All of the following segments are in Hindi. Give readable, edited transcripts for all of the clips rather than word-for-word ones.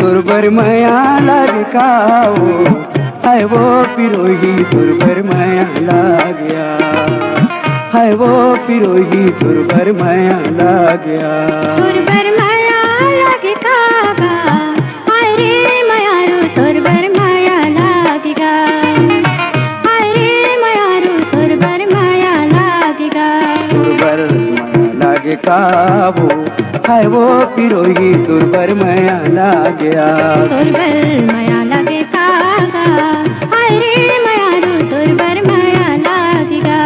तुरबर माया लग काओ है वो पिरोही तुरबर माया लाग्या है वो पिरोही तुरबर माया लाग्या तुरबर माया लागे कागा हाय रे मायारू तुरबर माया लागेगा हाय रे मायारू तुरबर माया लागेगा तुरबर माया लागे काबू है वो पिरोही तुरबर माया लाग्या तुरबर माया लागे कागा हाय रे मायारू तुरबर माया लागेगा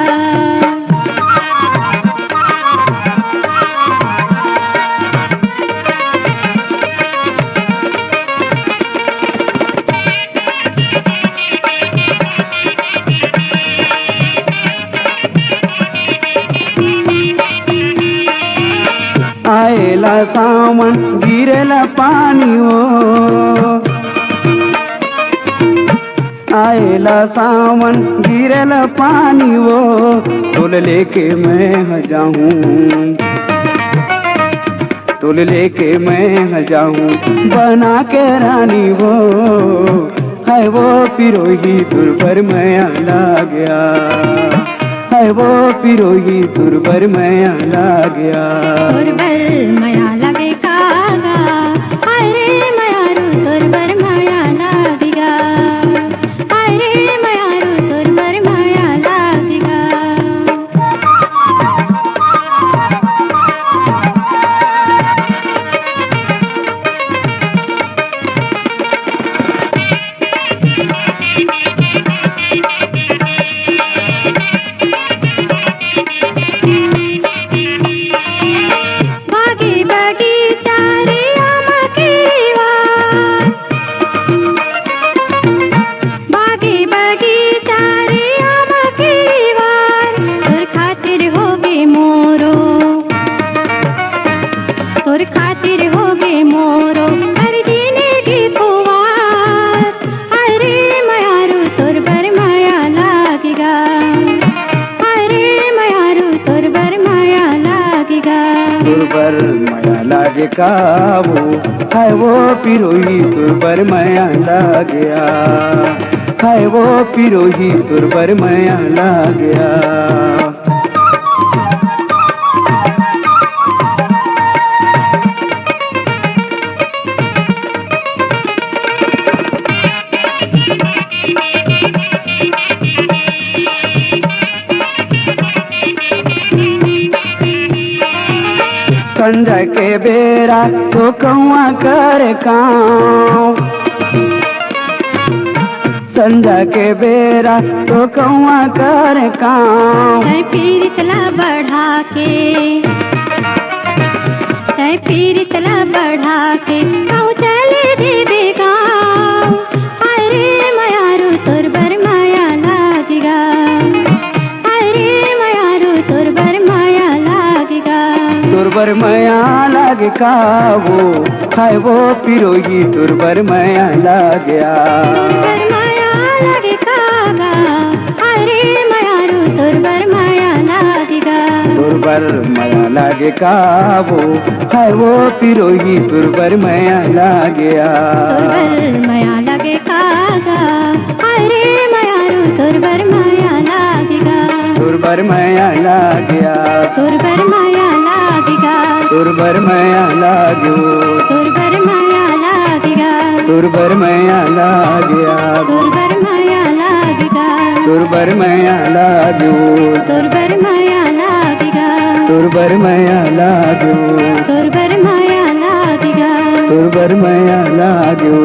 आएला सावन गिरेला पानी हो आएला सावन गिरेला पानी हो तोल लेके मैं जाऊं तोल लेके मैं जाऊं बना के रानी वो है वो पिरोही तुरबर माया लाग्या है वो पिरोही तुरबर माया लाग्या तुरबर माया लागे कागा हाय रे मायारू तुरबर माया लागेगा हाय रे मायारू तुरबर माया लागेगा बागी बगीचा रे आमा की वार बागी बगीचा रे आमा की वार तोर खातिर होगे मोरो तोर खातिर होगे मोरो हर जीने की खुवार हाय रे मायारू तुरबर माया लागेगा हाय रे मायारू तुरबर माया लागेगा तुरबर माया लागे काबू है वो पिरोही तुरबर माया लाग्या है वो पिरोही तुरबर माया लाग्या संजय के बेरा तो कौआ कर काम संजय के बेरा तो कौआ कर काम तै पीरितला बढ़ा के तै पीरितला बढ़ा के कहूँ चले देवे गाँव हाय रे मायारू तुरबर माया लागेगा हाय रे मायारू तुरबर माया लागेगा तुरबर माया लागे काबू है वो पिरोही तुरबर माया लाग्या तुरबर माया लागे कागा हाय रे मायारू तुरबर माया लागेगा तुरबर माया लागे काबू है वो पिरोही तुरबर माया लाग्या तुरबर माया लागे कागा हाय रे मायारू तुरबर माया लागेगा तुरबर माया लाग्या तुरबर माया लागेगा तुरबर माया लाग्यो तुरबर माया लागेगा तुरबर माया लाग्या तुरबर माया लागेगा तुरबर माया लाग्यो तुरबर माया लागेगा तुरबर माया लाग्यो तुरबर माया लागेगा तुरबर माया लाग्यो